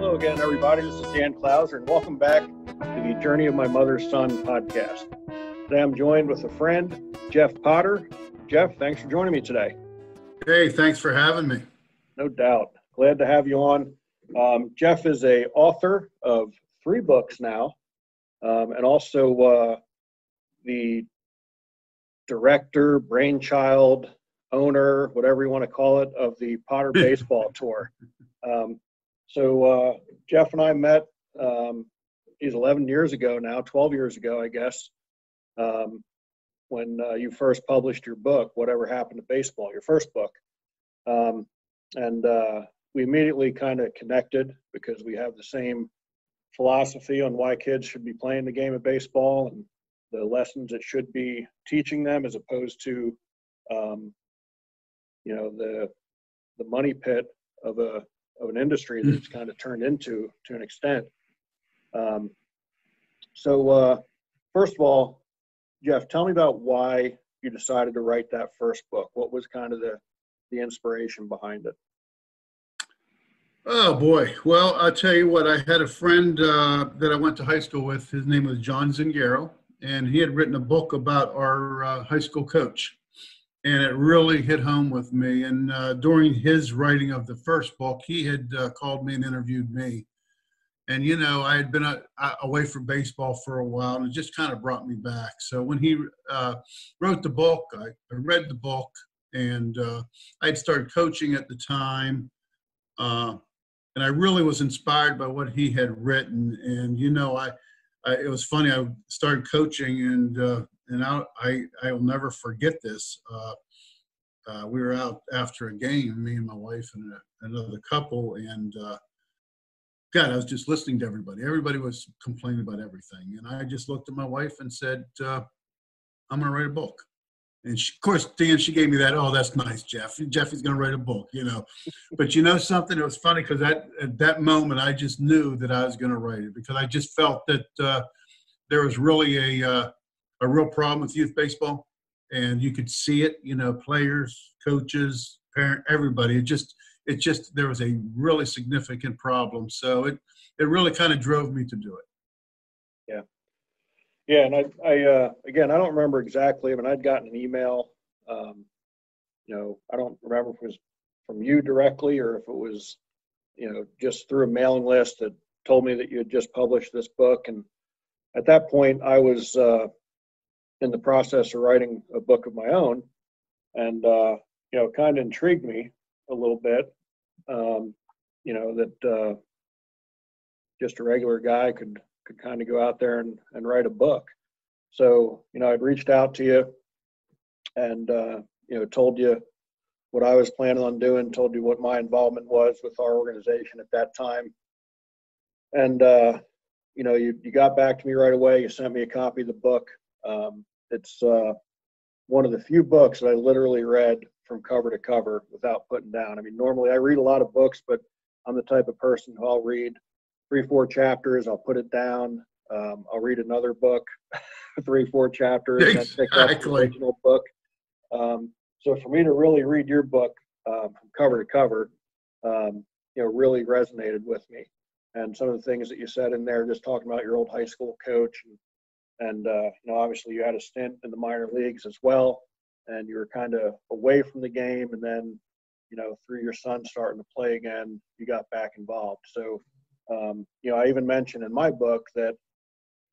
Hello again, everybody. This is Dan Clouser, and welcome back to the Journey of My Mother's Son podcast. Today I'm joined with a friend, Jeff Potter. Jeff, thanks for joining me today. Hey, thanks for having me. No doubt. Glad to have you on. Jeff is an author of 3 books now, and also the director, brainchild, owner, whatever you want to call it, of the Potter Baseball Tour. So Jeff and I met, he's 11 years ago now, 12 years ago, I guess, when you first published your book, Whatever Happened to Baseball, your first book. And we immediately kind of connected because we have the same philosophy on why kids should be playing the game of baseball and the lessons it should be teaching them, as opposed to, the money pit of an industry that it's kind of turned into to an extent. So first of all, Jeff, tell me about why you decided to write that first book. What was kind of the inspiration behind it? Oh, boy. Well, I'll tell you what, I had a friend that I went to high school with. His name was John Zingaro, and he had written a book about our high school coach. And it really hit home with me. And during his writing of the first book, he had called me and interviewed me. And, you know, I had been away from baseball for a while, and it just kind of brought me back. So when he wrote the book, I read the book, and I had started coaching at the time. And I really was inspired by what he had written. And, you know, it was funny. I started coaching, and I'll never forget this. We were out after a game, me and my wife and another couple, and God, I was just listening to everybody. Everybody was complaining about everything, and I just looked at my wife and said, "I'm going to write a book." And she, of course, Dan, she gave me that. "Oh, that's nice, Jeff. Jeffy's going to write a book, you know." But you know something? It was funny because at that moment, I just knew that I was going to write it, because I just felt that there was really a real problem with youth baseball, and you could see it. You know, players, coaches, parent, everybody. It just there was a really significant problem. So it really kind of drove me to do it. Yeah. Yeah, and I again, I don't remember exactly. I mean, I'd gotten an email. I don't remember if it was from you directly or if it was, just through a mailing list that told me that you had just published this book. And at that point, I was in the process of writing a book of my own, and it kind of intrigued me a little bit. That just a regular guy could kind of go out there and write a book. So, I'd reached out to you and, told you what I was planning on doing, told you what my involvement was with our organization at that time. And, you got back to me right away. You sent me a copy of the book. It's one of the few books that I literally read from cover to cover without putting down. I mean, normally I read a lot of books, but I'm the type of person who I'll read 3-4 chapters, I'll put it down. I'll read another book, 3-4 chapters, Exactly. and pick up the original book. So for me to really read your book from cover to cover, really resonated with me. And some of the things that you said in there, just talking about your old high school coach, and obviously you had a stint in the minor leagues as well, and you were kind of away from the game, and then, through your son starting to play again, you got back involved. So, I even mentioned in my book that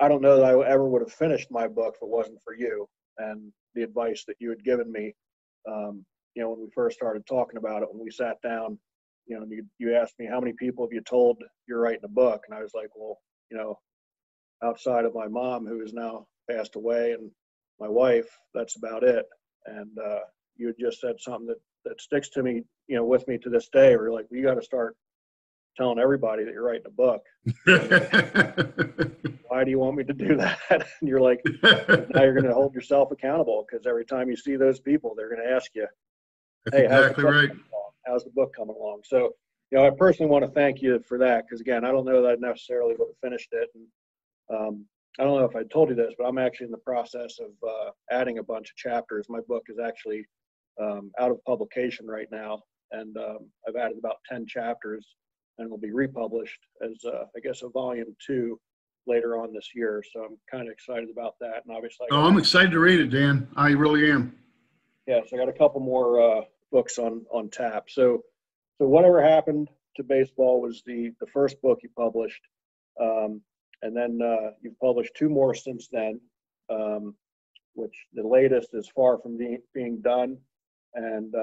I don't know that I ever would have finished my book if it wasn't for you and the advice that you had given me, when we first started talking about it, when we sat down, you asked me, how many people have you told you're writing a book? And I was like, well, outside of my mom, who is now passed away, and my wife, that's about it. And you had just said something that sticks to me, with me to this day, where you're like, well, you got to start telling everybody that you're writing a book. Why do you want me to do that? And you're like, now you're going to hold yourself accountable, because every time you see those people, they're going to ask you, hey, exactly right. How's the book coming along? So, I personally want to thank you for that, because again, I don't know that I necessarily would have finished it. And I don't know if I told you this, but I'm actually in the process of adding a bunch of chapters. My book is actually out of publication right now, and I've added about 10 chapters and will be republished as, I guess, a volume 2 later on this year. So I'm kind of excited about that. And obviously, I'm excited to read it, Dan. I really am. Yeah, so I got a couple more books on tap. So Whatever Happened to Baseball was the first book you published, and then you've published 2 more since then, which the latest is Far From Being Done, and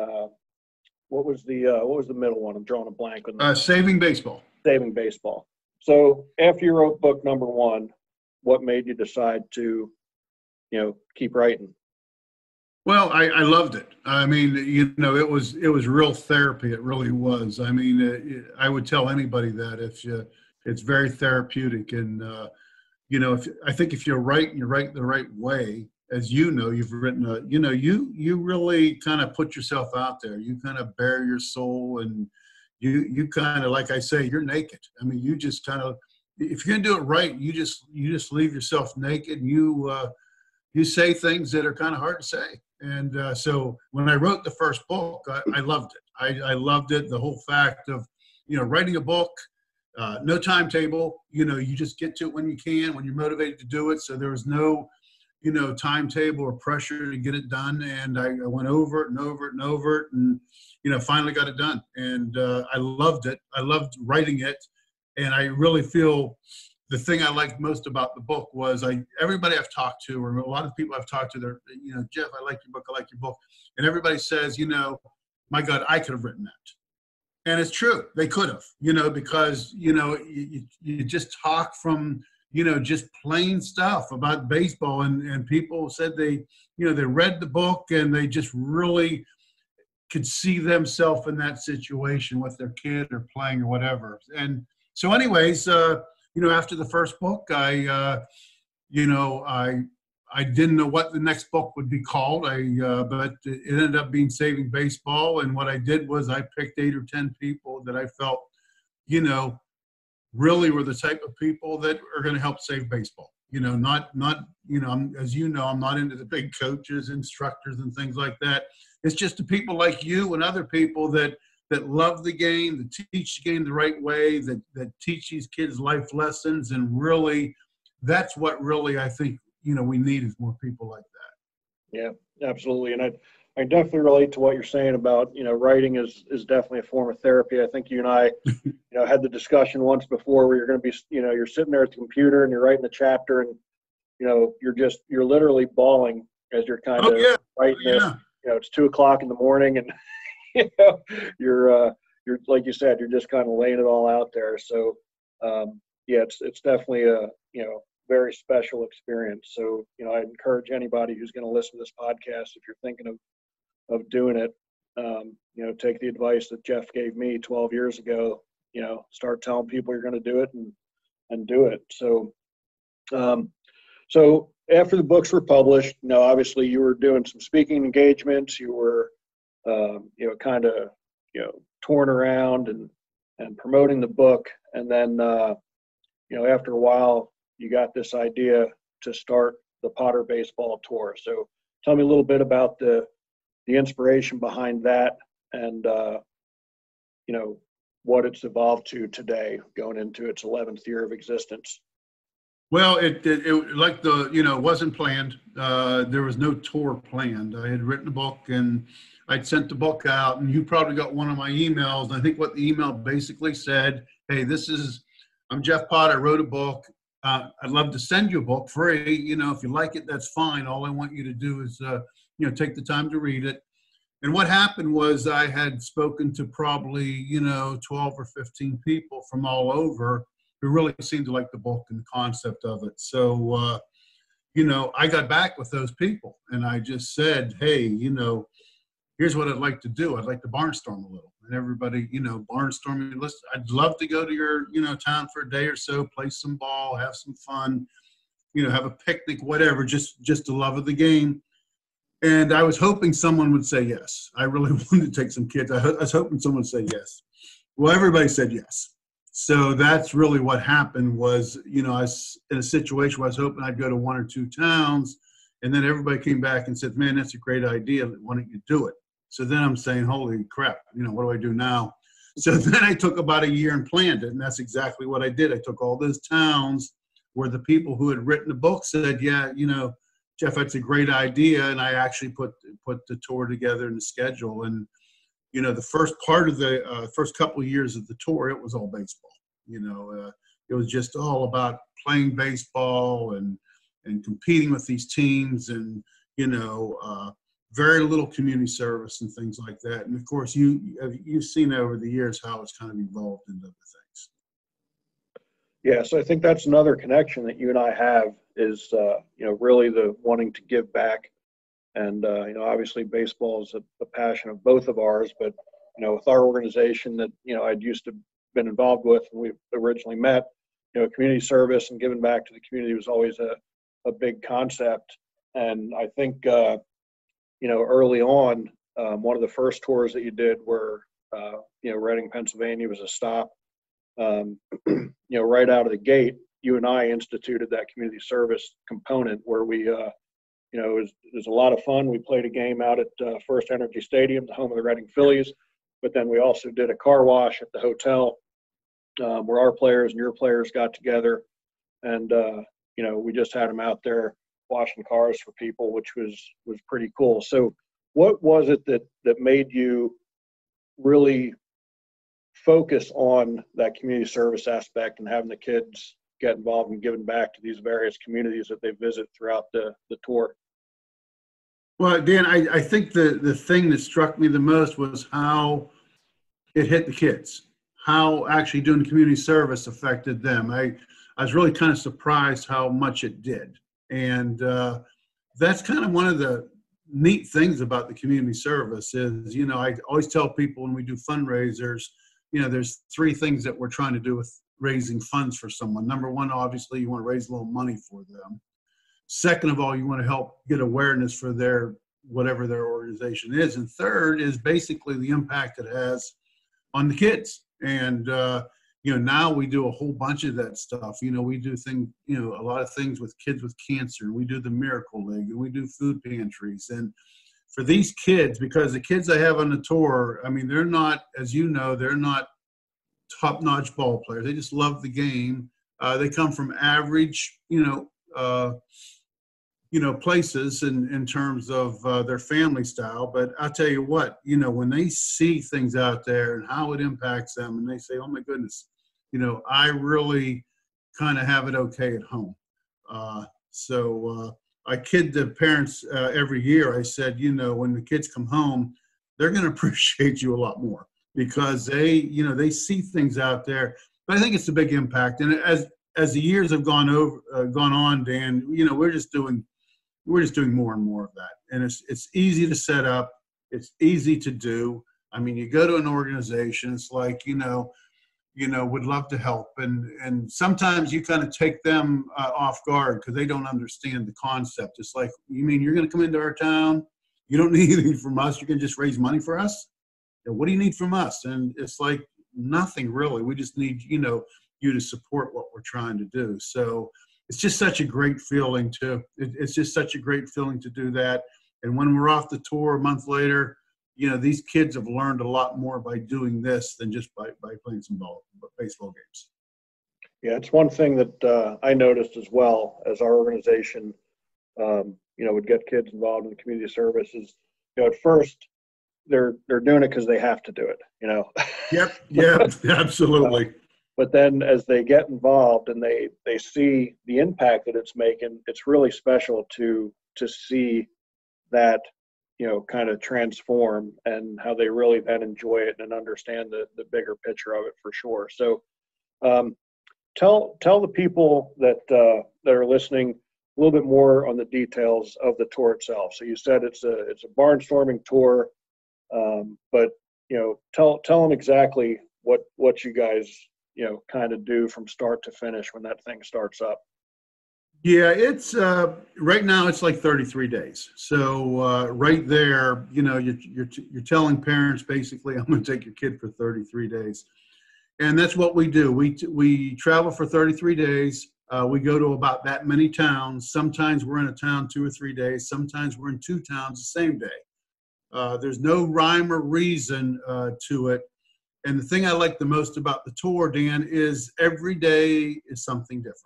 what was the middle one? I'm drawing a blank on that. Saving Baseball. Saving Baseball. So after you wrote book number 1, what made you decide to, keep writing? Well, I loved it. I mean, it was real therapy. It really was. I mean, I would tell anybody that it's very therapeutic. And, I think if you're right and you write the right way, as you've written, you really kind of put yourself out there. You kind of bare your soul, and you kind of, like I say, you're naked. I mean, you just kind of, if you're going to do it right, you just leave yourself naked. And you say things that are kind of hard to say. And so when I wrote the first book, I loved it. I loved it. The whole fact of, writing a book, no timetable, you just get to it when you can, when you're motivated to do it. So there was no, timetable or pressure to get it done. And I went over it and over it and over it, and, finally got it done. And I loved it. I loved writing it. And I really feel the thing I liked most about the book was everybody I've talked to, or a lot of people I've talked to, they're, Jeff, I like your book. I like your book. And everybody says, my God, I could have written that. And it's true. They could have, because, you just talk from, just plain stuff about baseball. And people said they read the book and they just really could see themselves in that situation with their kid or playing or whatever. And so anyways, after the first book, I didn't know what the next book would be called. But it ended up being Saving Baseball. And what I did was I picked 8 or 10 people that I felt, really were the type of people that are going to help save baseball. Not as I'm not into the big coaches, instructors, and things like that. It's just the people like you and other people that love the game, that teach the game the right way, that teach these kids life lessons. And really, that's what really I think, we need is more people like that. Yeah, absolutely. And I definitely relate to what you're saying about, writing is definitely a form of therapy. I think you and I, had the discussion once before where you're going to be, you're sitting there at the computer and you're writing a chapter, and, you're literally bawling as you're kind of writing this. It's 2:00 in the morning, and you're like you said, you're just kind of laying it all out there. So it's definitely a very special experience. So I encourage anybody who's going to listen to this podcast, if you're thinking of doing it, take the advice that Jeff gave me 12 years ago. Start telling people you're going to do it and do it. So so after the books were published, obviously you were doing some speaking engagements. You were kind of, touring around and promoting the book. And then, after a while, you got this idea to start the Potter Baseball Tour. So tell me a little bit about the inspiration behind that and, what it's evolved to today, going into its 11th year of existence. Well, it like it wasn't planned. There was no tour planned. I had written a book and I'd sent the book out, and you probably got one of my emails. And I think what the email basically said, hey, I'm Jeff Potter, I wrote a book. I'd love to send you a book free. If you like it, that's fine. All I want you to do is, take the time to read it. And what happened was I had spoken to probably, 12 or 15 people from all over who really seemed to like the book and the concept of it. So, I got back with those people and I just said, hey, here's what I'd like to do. I'd like to barnstorm a little. And everybody, barnstorming, listen, I'd love to go to your, town for a day or so, play some ball, have some fun, have a picnic, whatever, just the love of the game. And I was hoping someone would say yes. I really wanted to take some kids. I was hoping someone would say yes. Well, everybody said yes. So that's really what happened was, I was in a situation where I was hoping I'd go to 1 or 2 towns. And then everybody came back and said, man, that's a great idea. Why don't you do it? So then I'm saying, holy crap, what do I do now? So then I took about a year and planned it, and that's exactly what I did. I took all those towns where the people who had written the book said, yeah, Jeff, that's a great idea, and I actually put the tour together and the schedule. And the first part of the first couple of years of the tour, it was all baseball. It was just all about playing baseball and competing with these teams, and very little community service and things like that. And of course, you've seen over the years how it's kind of evolved into other things. Yeah, so I think that's another connection that you and I have is really the wanting to give back. And obviously baseball is a passion of both of ours, but with our organization that I'd used to been involved with when we originally met, community service and giving back to the community was always a big concept. And I think early on, one of the first tours that you did were Reading, Pennsylvania was a stop. Right out of the gate, you and I instituted that community service component where we it was a lot of fun. We played a game out at First Energy Stadium, the home of the Reading Phillies, but then we also did a car wash at the hotel where our players and your players got together, and we just had them out there washing cars for people, which was pretty cool. So what was it that made you really focus on that community service aspect and having the kids get involved and giving back to these various communities that they visit throughout the tour? Well, Dan, I think the thing that struck me the most was how it hit the kids, how actually doing community service affected them. I was really kind of surprised how much it did. And that's kind of one of the neat things about the community service is, I always tell people when we do fundraisers, there's three things that we're trying to do with raising funds for someone. Number one, obviously, you want to raise a little money for them. Second of all, you want to help get awareness for whatever their organization is. And third is basically the impact it has on the kids. And, now we do a whole bunch of that stuff. We do a lot of things with kids with cancer. We do the Miracle League, and we do food pantries. And for these kids, because the kids I have on the tour, I mean, they're not, as they're not top-notch ball players. They just love the game. They come from average, places in terms of their family style. But I'll tell you what, when they see things out there and how it impacts them, and they say, oh my goodness, I really kind of have it okay at home. So I kid the parents every year. I said, when the kids come home, they're going to appreciate you a lot more because they see things out there. But I think it's a big impact. And as the years have gone on, Dan, we're just doing more and more of that. And it's easy to set up. It's easy to do. I mean, you go to an organization, it's like, would love to help. And sometimes you kind of take them off guard because they don't understand the concept. It's like, you mean you're going to come into our town? You don't need anything from us. You can just raise money for us? What do you need from us? And it's like, nothing really. We just need, you to support what we're trying to do. So it's just such a great feeling it's just such a great feeling to do that. And when we're off the tour a month later, these kids have learned a lot more by doing this than just by playing some baseball games. Yeah, it's one thing that I noticed as well as our organization, would get kids involved in community services. At first, they're doing it because they have to do it. Yep. Yeah. Absolutely. But then as they get involved and they see the impact that it's making, it's really special to see that, kind of transform and how they really then enjoy it and understand the bigger picture of it for sure. So tell the people that are listening a little bit more on the details of the tour itself. So you said it's a barnstorming tour, but tell them exactly what you guys kind of do from start to finish when that thing starts up. Yeah, it's right now it's like 33 days. So right there, you're telling parents basically, I'm going to take your kid for 33 days, and that's what we do. We travel for 33 days. We go to about that many towns. Sometimes we're in a town 2 or 3 days. Sometimes we're in 2 towns the same day. There's no rhyme or reason to it. And the thing I like the most about the tour, Dan, is every day is something different.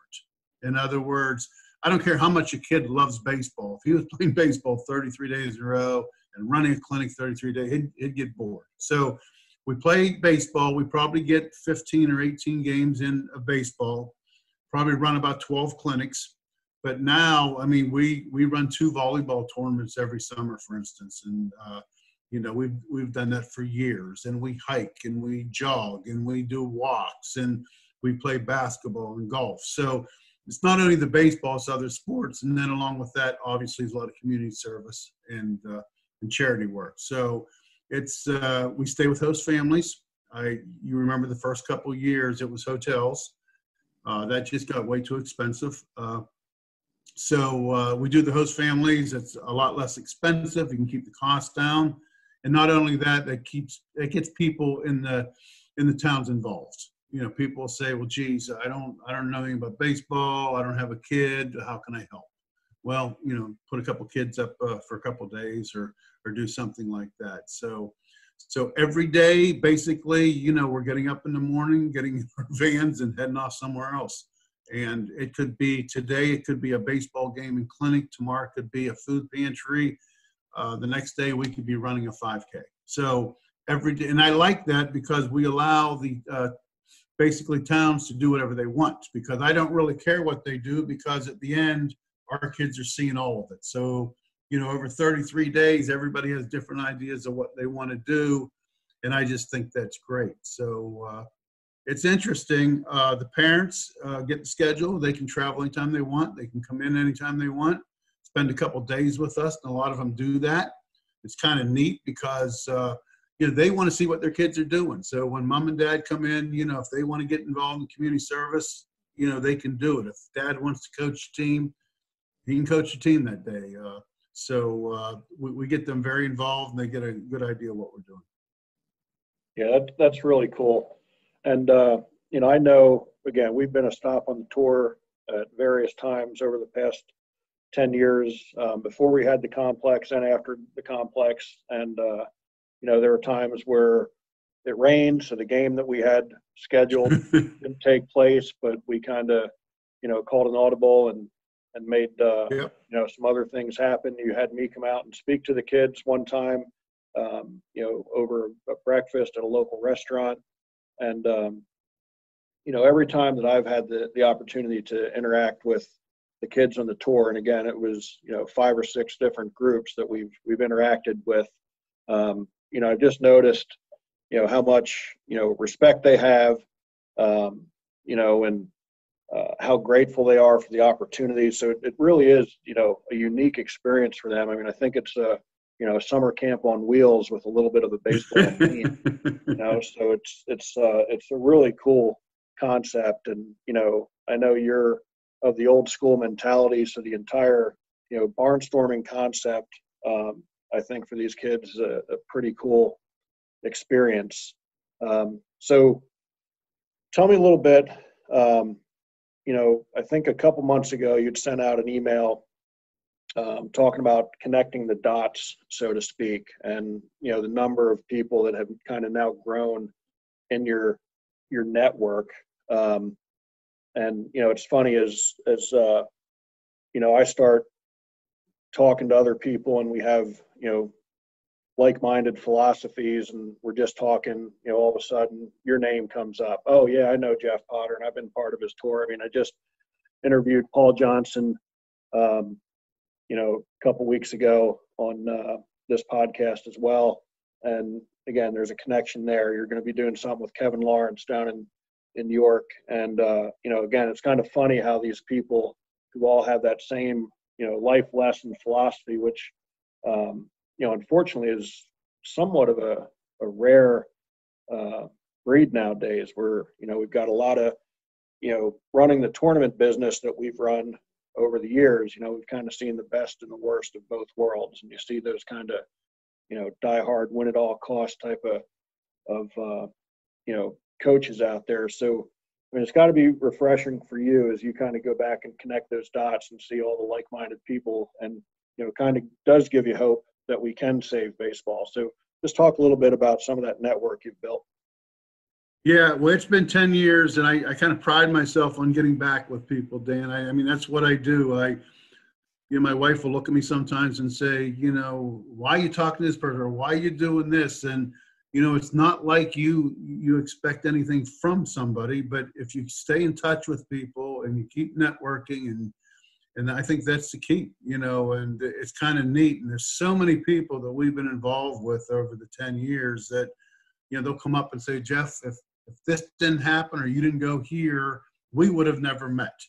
In other words, I don't care how much a kid loves baseball. If he was playing baseball 33 days in a row and running a clinic 33 days, he'd get bored. So we play baseball. We probably get 15 or 18 games in of baseball, probably run about 12 clinics. But now, I mean, we run 2 volleyball tournaments every summer, for instance. And, you know, we've done that for years, and we hike and we jog and we do walks and we play basketball and golf. So it's not only the baseball, it's other sports. And then along with that, obviously, there's a lot of community service and charity work. So it's, we stay with host families. You remember the first couple of years, it was hotels. That just got way too expensive. So we do the host families. It's a lot less expensive. You can keep the costs down. And not only that, it gets people in the towns involved. You know, people say, well, geez, I don't know anything about baseball. I don't have a kid. How can I help? Well, you know, put a couple kids up for a couple of days or do something like that. So every day, basically, you know, we're getting up in the morning, getting in our vans and heading off somewhere else. And it could be today, it could be a baseball game and clinic. Tomorrow it could be a food pantry. The next day we could be running a 5K. So every day, and I like that because we allow the basically towns to do whatever they want, because I don't really care what they do, because at the end, our kids are seeing all of it. So, you know, over 33 days, everybody has different ideas of what they want to do. And I just think that's great. So it's interesting. The parents get the schedule. They can travel anytime they want. They can come in anytime they want, spend a couple of days with us. And a lot of them do that. It's kind of neat because, you know, they want to see what their kids are doing. So when mom and dad come in, you know, if they want to get involved in community service, you know, they can do it. If dad wants to coach a team, he can coach a team that day. So we get them very involved, and they get a good idea of what we're doing. Yeah, that's really cool. And, you know, I know, again, we've been a stop on the tour at various times over the past 10 years, before we had the complex and after the complex. And, you know, there were times where it rained, so the game that we had scheduled didn't take place, but we kind of, you know, called an audible and made, Yep. you know, some other things happen. You had me come out and speak to the kids one time, you know, over a breakfast at a local restaurant. And, you know, every time that I've had the opportunity to interact with the kids on the tour, and again, it was, you know, 5 or 6 different groups that we've interacted with, you know, I've just noticed, you know, how much, you know, respect they have, you know, and how grateful they are for the opportunity. So it really is, you know, a unique experience for them. I mean, I think it's a, you know, summer camp on wheels with a little bit of a baseball team, you know, so it's a really cool concept. And, you know, I know you're of the old school mentality. So the entire, you know, barnstorming concept, I think for these kids is a pretty cool experience. So tell me a little bit, you know, I think a couple months ago you'd sent out an email talking about connecting the dots, so to speak, and, you know, the number of people that have kind of now grown in your network. And, you know, it's funny as you know, I start talking to other people and we have, you know, like-minded philosophies, and we're just talking, you know, all of a sudden your name comes up. Oh yeah, I know Jeff Potter and I've been part of his tour. I mean, I just interviewed Paul Johnson, you know, a couple weeks ago on this podcast as well. And again, there's a connection there. You're going to be doing something with Kevin Lawrence down in New York. And, you know, again, it's kind of funny how these people who all have that same, you know, life lesson philosophy, which, you know, unfortunately is somewhat of a rare breed nowadays, where, you know, we've got a lot of, you know, running the tournament business that we've run over the years, you know, we've kind of seen the best and the worst of both worlds. And you see those kind of, you know, die hard, win at all costs type of you know, coaches out there. So, I mean, it's got to be refreshing for you as you kind of go back and connect those dots and see all the like-minded people, and, you know, kind of does give you hope that we can save baseball. So just talk a little bit about some of that network you've built. Yeah, well, it's been 10 years, and I kind of pride myself on getting back with people, Dan. I mean, that's what I do. My wife will look at me sometimes and say, why are you talking to this person, or why are you doing this? And, it's not like you expect anything from somebody, but if you stay in touch with people and you keep networking, and I think that's the key, and it's kind of neat. And there's so many people that we've been involved with over the 10 years that, they'll come up and say, Jeff, if this didn't happen or you didn't go here, we would have never met.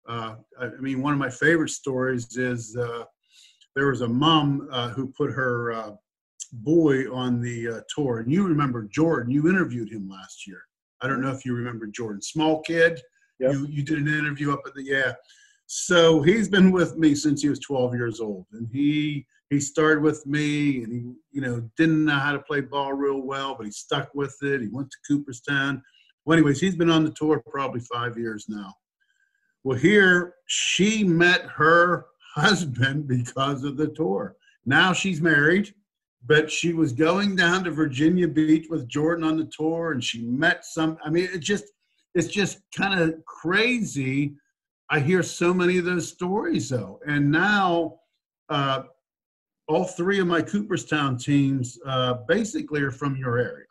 I mean, one of my favorite stories is there was a mom who put her boy on the tour. And you remember Jordan, you interviewed him last year. I don't know if you remember Jordan, small kid. Yep. You did an interview up at yeah. So he's been with me since he was 12 years old. And he started with me, and he, didn't know how to play ball real well, but he stuck with it. He went to Cooperstown. Well, anyways, he's been on the tour probably 5 years now. Well, here she met her husband because of the tour. Now she's married, but she was going down to Virginia Beach with Jordan on the tour, and she met I mean, it's just kind of crazy. I hear so many of those stories, though. And now all three of my Cooperstown teams basically are from your area.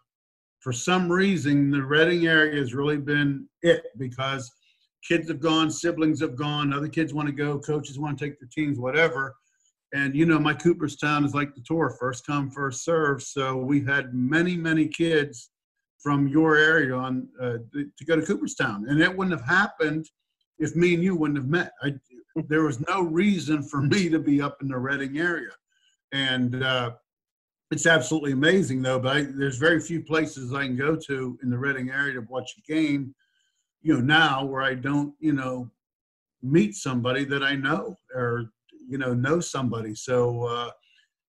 For some reason, the Reading area has really been it, because kids have gone, siblings have gone, other kids want to go, coaches want to take their teams, whatever. And, my Cooperstown is like the tour, first come, first serve. So we've had many, many kids from your area on to go to Cooperstown. And it wouldn't have happened if me and you wouldn't have met. There was no reason for me to be up in the Reading area. And it's absolutely amazing, though. But there's very few places I can go to in the Reading area to watch a game, now where I don't, meet somebody that I know, or, know somebody. So,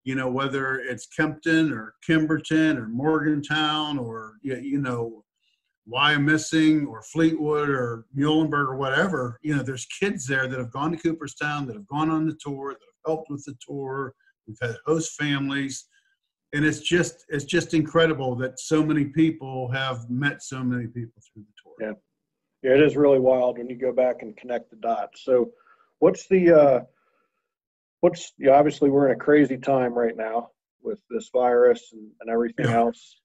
whether it's Kempton or Kimberton or Morgantown or, Wyomissing or Fleetwood or Muhlenberg or whatever, there's kids there that have gone to Cooperstown, that have gone on the tour, that have helped with the tour. We've had host families. And it's just incredible that so many people have met so many people through the tour. Yeah. Yeah, it is really wild when you go back and connect the dots. So obviously we're in a crazy time right now with this virus and everything else.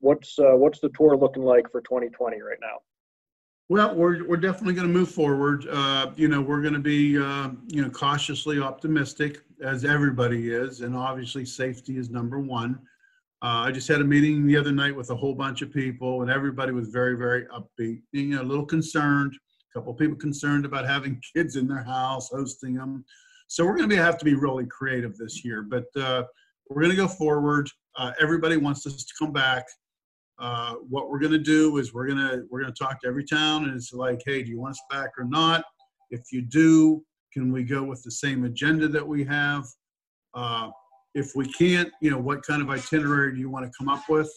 What's the tour looking like for 2020 right now? Well, we're definitely going to move forward. We're going to be, cautiously optimistic, as everybody is, and obviously safety is number one. I just had a meeting the other night with a whole bunch of people, and everybody was very, very upbeat, a little concerned, a couple of people concerned about having kids in their house, hosting them. So we're going to have to be really creative this year, but we're going to go forward. Everybody wants us to come back. What we're going to do is we're going to talk to every town, and it's like, hey, do you want us back or not? If you do, can we go with the same agenda that we have? If we can't, what kind of itinerary do you want to come up with?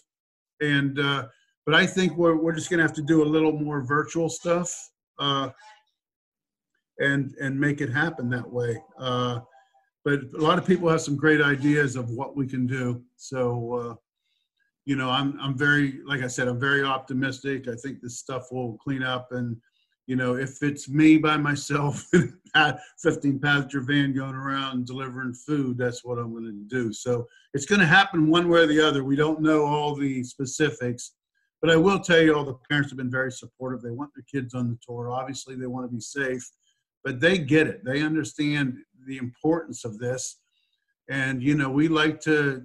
And but I think we're just going to have to do a little more virtual stuff and make it happen that way. But a lot of people have some great ideas of what we can do. So I'm very, like I said, I'm very optimistic. I think this stuff will clean up, and if it's me by myself in a 15 passenger van going around delivering food, that's what I'm going to do. So it's going to happen one way or the other. We don't know all the specifics, but I will tell you all the parents have been very supportive. They want their kids on the tour. Obviously they want to be safe, but they get it. They understand the importance of this. And, we like to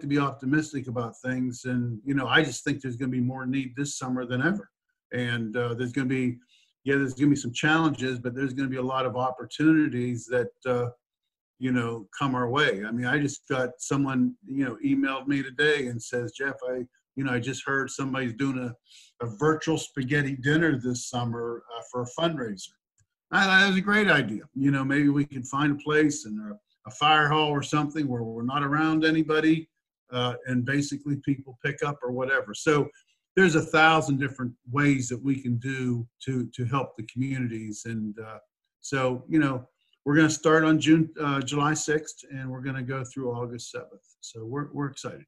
be optimistic about things. And, I just think there's going to be more need this summer than ever. And there's going to be some challenges, but there's going to be a lot of opportunities that, come our way. I mean, I just got someone, emailed me today and says, Jeff, I just heard somebody's doing a virtual spaghetti dinner this summer for a fundraiser. That was a great idea. Maybe we could find a place and a fire hall or something where we're not around anybody, and basically people pick up or whatever. So there's 1,000 different ways that we can do to help the communities. And so, we're going to start on July 6th, and we're going to go through August 7th. So we're excited.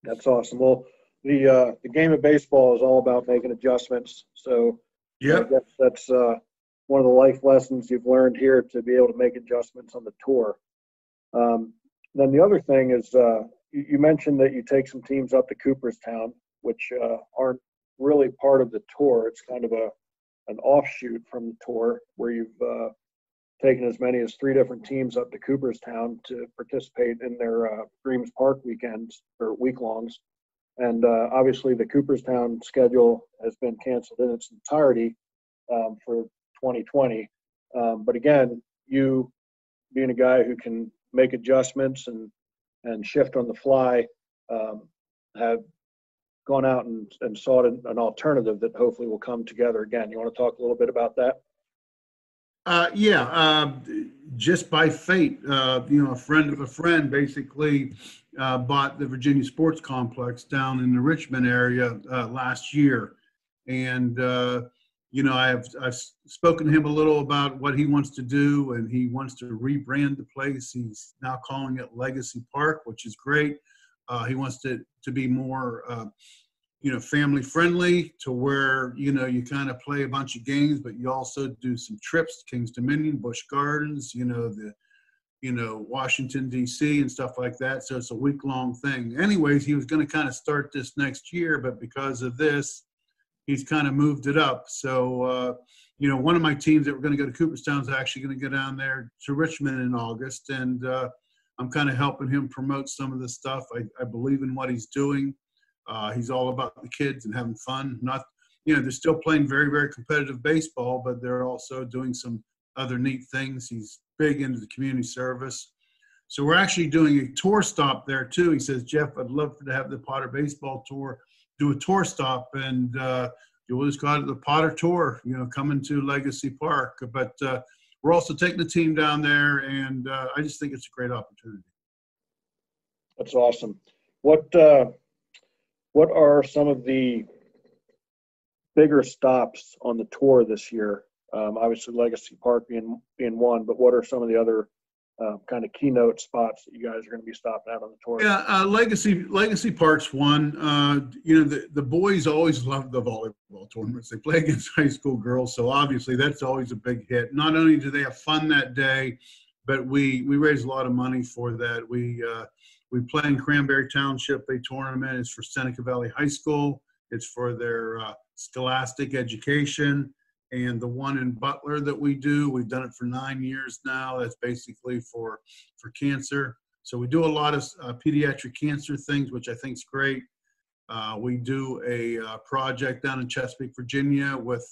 That's awesome. Well, the game of baseball is all about making adjustments. So I Yep. guess that's one of the life lessons you've learned here, to be able to make adjustments on the tour. Um, then the other thing is, you mentioned that you take some teams up to Cooperstown, which aren't really part of the tour. It's kind of an offshoot from the tour, where you've taken as many as 3 different teams up to Cooperstown to participate in their Greaves Park weekends or week-longs. And obviously the Cooperstown schedule has been canceled in its entirety for 2020. But again, you being a guy who can make adjustments and shift on the fly, have gone out and sought an alternative that hopefully will come together again. You want to talk a little bit about that? Yeah, just by fate, a friend of a friend basically bought the Virginia Sports Complex down in the Richmond area last year, and I've spoken to him a little about what he wants to do, and he wants to rebrand the place. He's now calling it Legacy Park, which is great. He wants to be more family friendly, to where, you kind of play a bunch of games, but you also do some trips to Kings Dominion, Busch Gardens, Washington, D.C. and stuff like that. So it's a week-long thing. Anyways, he was going to kind of start this next year, but because of this, he's kind of moved it up. So, one of my teams that were going to go to Cooperstown is actually going to go down there to Richmond in August. And I'm kind of helping him promote some of this stuff. I believe in what he's doing. He's all about the kids and having fun. They're still playing very, very competitive baseball, but they're also doing some other neat things. He's big into the community service. So we're actually doing a tour stop there too. He says, Jeff, I'd love to have the Potter Baseball Tour do a tour stop, and we'll just call it the Potter Tour, coming to Legacy Park. But we're also taking the team down there, and I just think it's a great opportunity. That's awesome. What are some of the bigger stops on the tour this year? Obviously, Legacy Park being one, but what are some of the other kind of keynote spots that you guys are going to be stopping out on the tour? Yeah, Legacy Park's one. The boys always love the volleyball tournaments. They play against high school girls, so obviously that's always a big hit. Not only do they have fun that day, but we raise a lot of money for that. We play in Cranberry Township, a tournament. It's for Seneca Valley High School. It's for their scholastic education. And the one in Butler that we've done it for 9 years now. That's basically for cancer. So we do a lot of pediatric cancer things, which I think is great. We do a project down in Chesapeake, Virginia with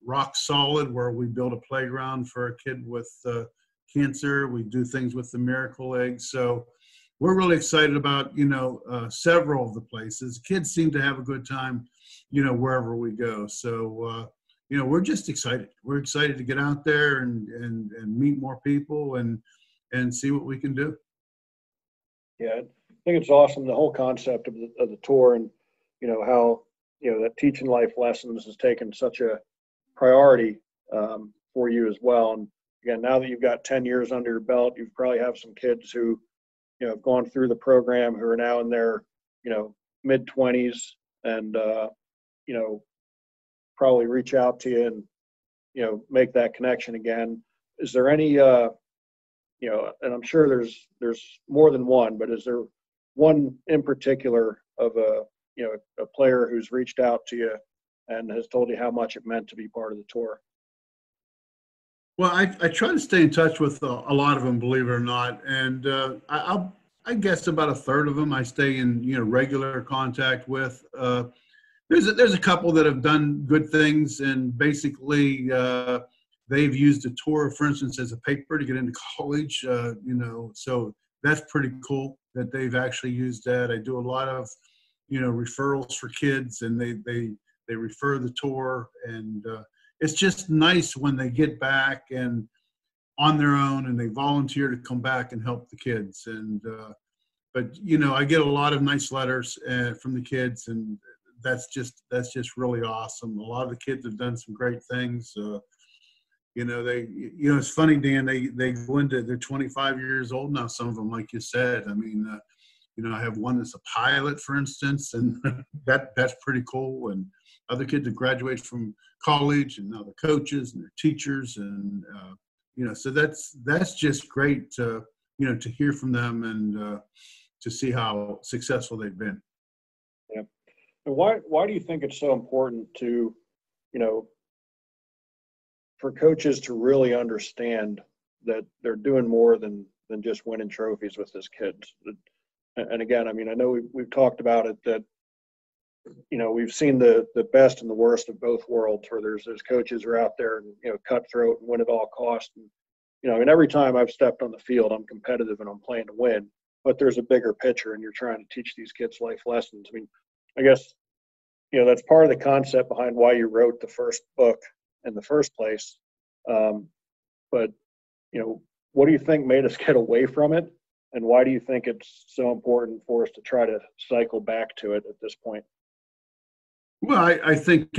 Rock Solid, where we build a playground for a kid with cancer. We do things with the Miracle Egg. So we're really excited about, several of the places. Kids seem to have a good time, wherever we go. So, we're just excited. We're excited to get out there and meet more people and see what we can do. Yeah, I think it's awesome, the whole concept of the tour, and how that teaching life lessons has taken such a priority for you as well. And again, now that you've got 10 years under your belt, you probably have some kids who have gone through the program, who are now in their mid-20s, and probably reach out to you and make that connection again. Is there any and I'm sure there's more than one, but is there one in particular of a player who's reached out to you and has told you how much it meant to be part of the tour? Well, I try to stay in touch with a lot of them, believe it or not, and I guess about a third of them I stay in regular contact with. There's a couple that have done good things, and basically they've used a tour, for instance, as a paper to get into college. So that's pretty cool that they've actually used that. I do a lot of referrals for kids, and they refer the tour, and it's just nice when they get back and on their own, and they volunteer to come back and help the kids. And but I get a lot of nice letters from the kids, and that's just really awesome. A lot of the kids have done some great things. It's funny, Dan. They go into, they're 25 years old now. Some of them, like you said. I mean, I have one that's a pilot, for instance, and that's pretty cool. And other kids that graduate from college, and now they're coaches and they're teachers, and so that's just great to to hear from them and to see how successful they've been. Yeah. And why do you think it's so important to, for coaches to really understand that they're doing more than just winning trophies with his kids? And again, I mean, I know we've talked about it, that we've seen the best and the worst of both worlds, where there's coaches who are out there and cutthroat and win at all costs. And and every time I've stepped on the field, I'm competitive and I'm playing to win. But there's a bigger picture, and you're trying to teach these kids life lessons. I mean, I guess that's part of the concept behind why you wrote the first book in the first place. But what do you think made us get away from it, and why do you think it's so important for us to try to cycle back to it at this point? Well, I think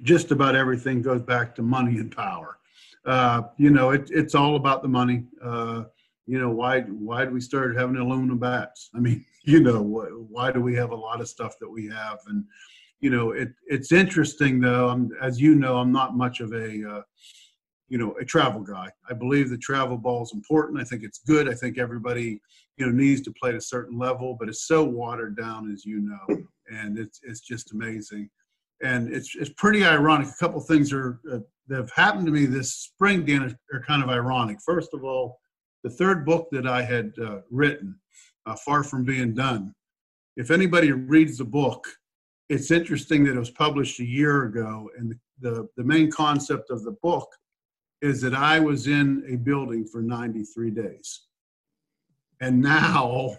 just about everything goes back to money and power. It's all about the money. Why do we start having aluminum bats? I mean, why do we have a lot of stuff that we have? And, it's interesting though, as I'm not much of a travel guy. I believe the travel ball is important. I think it's good. I think everybody, needs to play at a certain level, but it's so watered down, as and it's just amazing. And it's pretty ironic. A couple of things that have happened to me this spring, Dan, are kind of ironic. First of all, the third book that I had written, Far From Being Done, if anybody reads the book, it's interesting that it was published a year ago. And the main concept of the book is that I was in a building for 93 days. And now,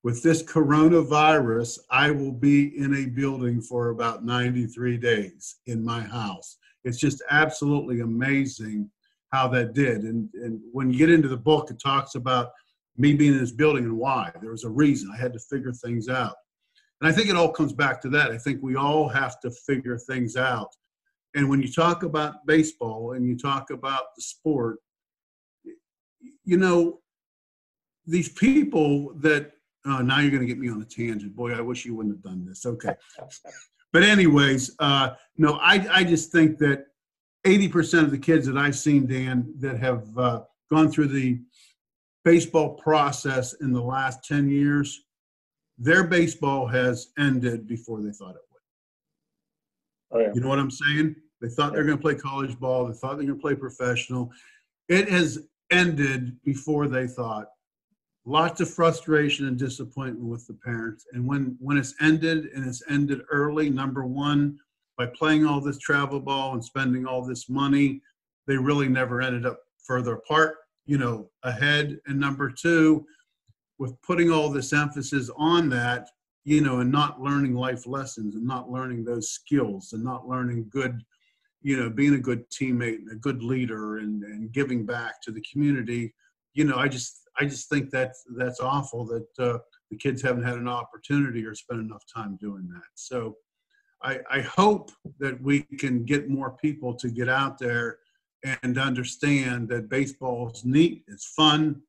with this coronavirus, I will be in a building for about 93 days in my house. It's just absolutely amazing how that did. And when you get into the book, it talks about me being in this building and why. There was a reason. I had to figure things out. And I think it all comes back to that. I think we all have to figure things out. And when you talk about baseball and you talk about the sport, these people that, now you're going to get me on a tangent. Boy, I wish you wouldn't have done this. Okay. But anyways, no, I just think that 80% of the kids that I've seen, Dan, that have gone through the baseball process in the last 10 years, their baseball has ended before they thought it would. Oh, yeah. You know what I'm saying? They thought they're going to play college ball. They thought they're going to play professional. It has ended before they thought. Lots of frustration and disappointment with the parents. And when it's ended, and it's ended early, number one, by playing all this travel ball and spending all this money, they really never ended up further apart, ahead. And number two, with putting all this emphasis on that, and not learning life lessons and not learning those skills and not learning good, being a good teammate and a good leader and giving back to the community, I just think that's awful that the kids haven't had an opportunity or spent enough time doing that. So I hope that we can get more people to get out there and understand that baseball is neat, it's fun,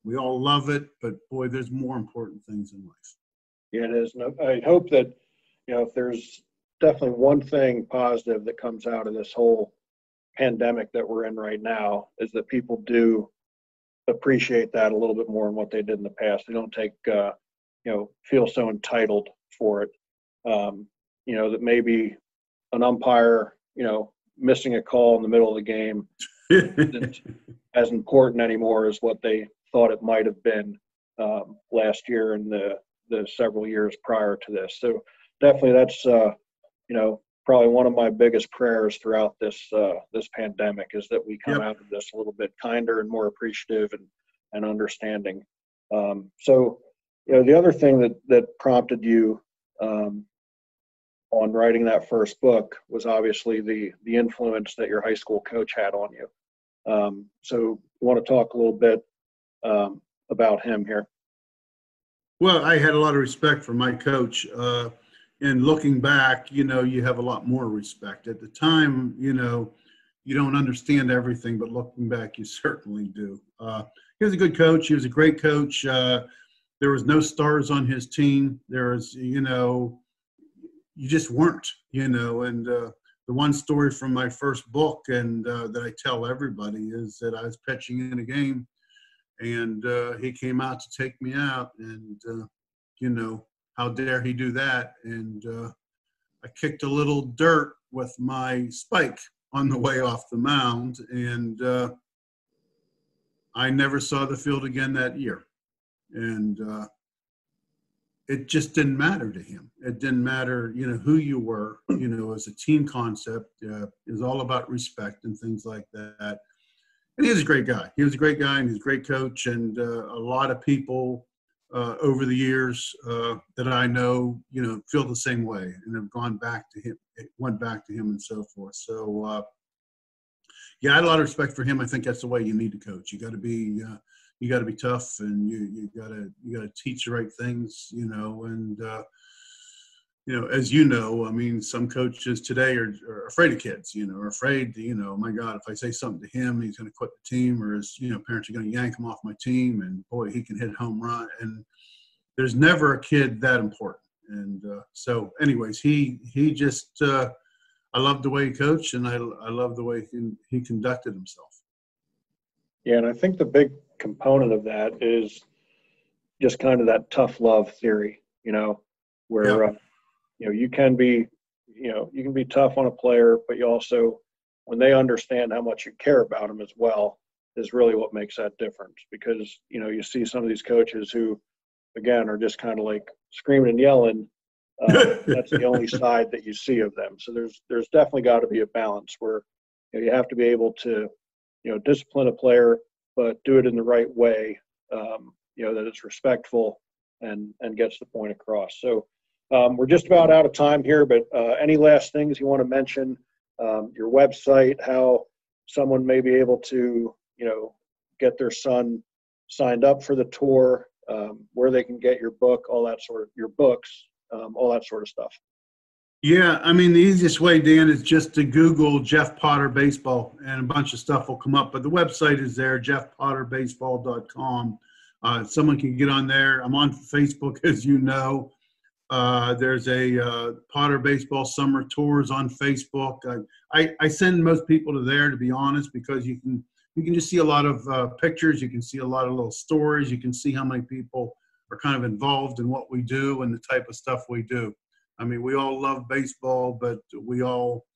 we all love it, but boy, there's more important things in life. Yeah, it is. And I hope that, if there's definitely one thing positive that comes out of this whole pandemic that we're in right now, is that people do appreciate that a little bit more than what they did in the past. They don't feel so entitled for it. That maybe an umpire, missing a call in the middle of the game isn't as important anymore as what they thought it might have been last year and the several years prior to this. So definitely that's, probably one of my biggest prayers throughout this pandemic, is that we come out of this a little bit kinder and more appreciative and understanding. So, the other thing that prompted you on writing that first book was obviously the influence that your high school coach had on you. So you want to talk a little bit about him here? Well, I had a lot of respect for my coach. And looking back, you have a lot more respect. At the time, you don't understand everything, but looking back, you certainly do. He was a good coach. He was a great coach. there was no stars on his team. There was, you just weren't, and the one story from my first book and that I tell everybody is that I was pitching in a game and he came out to take me out and, how dare he do that? And I kicked a little dirt with my spike on the way off the mound, and I never saw the field again that year. And it just didn't matter to him. It didn't matter, who you were, as a team concept. Is all about respect and things like that. And he was a great guy. He was a great guy, and he's a great coach. And a lot of people over the years that I know, feel the same way and have gone back to him, went back to him and so forth. So, yeah, I had a lot of respect for him. I think that's the way you need to coach. You got to be tough, and you got to teach the right things, and as I mean, some coaches today are afraid of kids, are afraid to, oh my God, if I say something to him, he's going to quit the team, or his, parents are going to yank him off my team, and boy, he can hit a home run. And there's never a kid that important. And so anyways, he just, I love the way he coached, and I love the way he conducted himself. Yeah, and I think the big component of that is just kind of that tough love theory, where Yeah. You can be tough on a player, but you also, when they understand how much you care about them as well, is really what makes that difference. Because you see some of these coaches who, again, are just kind of like screaming and yelling. That's the only side that you see of them. So there's definitely got to be a balance where you have to be able to discipline a player, but do it in the right way, that it's respectful and gets the point across. So we're just about out of time here, but any last things you want to mention, your website, how someone may be able to, get their son signed up for the tour, where they can get your book, all that sort of stuff. Yeah, I mean, the easiest way, Dan, is just to Google Jeff Potter Baseball, and a bunch of stuff will come up. But the website is there, jeffpotterbaseball.com. Someone can get on there. I'm on Facebook, as you know. There's a Potter Baseball Summer Tours on Facebook. I send most people to there, to be honest, because you can just see a lot of pictures. You can see a lot of little stories. You can see how many people are kind of involved in what we do and the type of stuff we do. I mean, we all love baseball, but we all,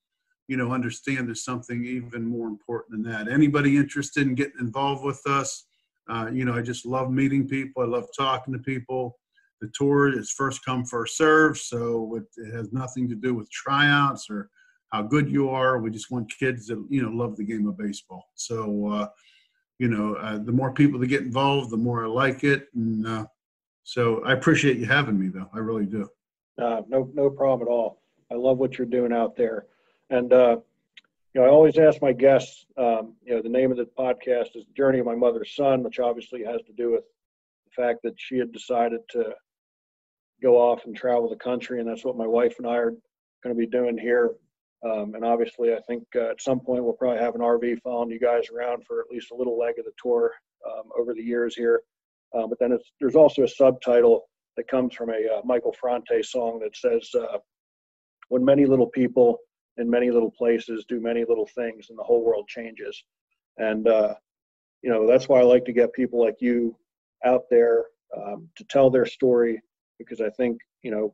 understand there's something even more important than that. Anybody interested in getting involved with us, I just love meeting people. I love talking to people. The tour is first come, first serve, so it has nothing to do with tryouts or how good you are. We just want kids that, love the game of baseball. So, the more people that get involved, the more I like it. And so I appreciate you having me, though. I really do. No problem at all. I love what you're doing out there. And, I always ask my guests, the name of the podcast is Journey of My Mother's Son, which obviously has to do with the fact that she had decided to go off and travel the country. And that's what my wife and I are going to be doing here. And obviously, I think at some point we'll probably have an RV following you guys around for at least a little leg of the tour over the years here. But then there's also a subtitle that comes from a Michael Franti song that says, when many little people in many little places do many little things and the whole world changes. And, that's why I like to get people like you out there to tell their story, because I think,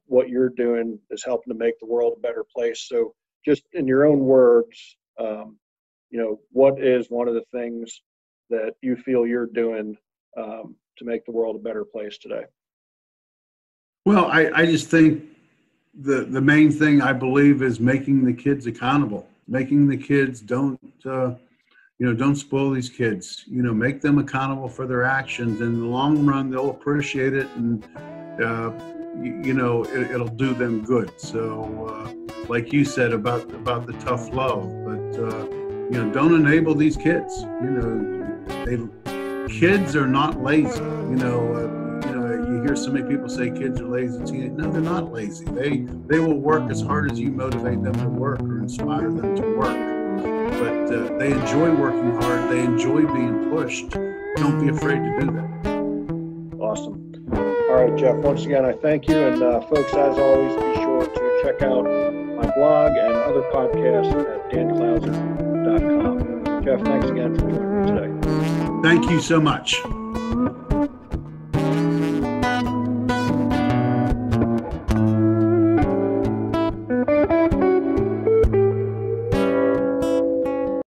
what you're doing is helping to make the world a better place. So just in your own words, what is one of the things that you feel you're doing to make the world a better place today? Well, I just think the main thing I believe is making the kids accountable, making the kids don't spoil these kids, make them accountable for their actions. In the long run, they'll appreciate it, and, it'll do them good. So like you said about the tough love, but, don't enable these kids. Kids are not lazy. You hear so many people say kids are lazy. No, they're not lazy. They will work as hard as you motivate them to work or inspire them to work. But they enjoy working hard. They enjoy being pushed. Don't be afraid to do that. Awesome. All All right, Jeff, once again, I thank you. And folks, as always, be sure to check out my blog and other podcasts at danclouser.com. Jeff, thanks again for joining me today. Thank you so much.